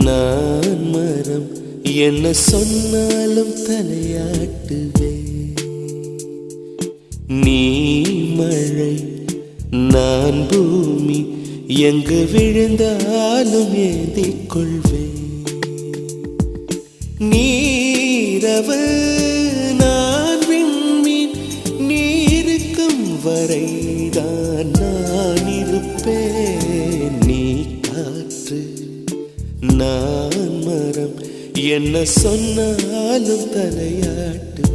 நான் மரம் என்ன சொன்னாலும் தலையாட்டுவே. நீ மழை நான் பூமி எங்கு விழுந்தாலும் ஏந்திக் கொள்வே. நீரவு நான் விண்மீன் நீருக்கும் வரைதான் நான் இருப்பேன். நீ காற்று நான் மரம் என்ன சொன்னாலும் தலையாட்டு.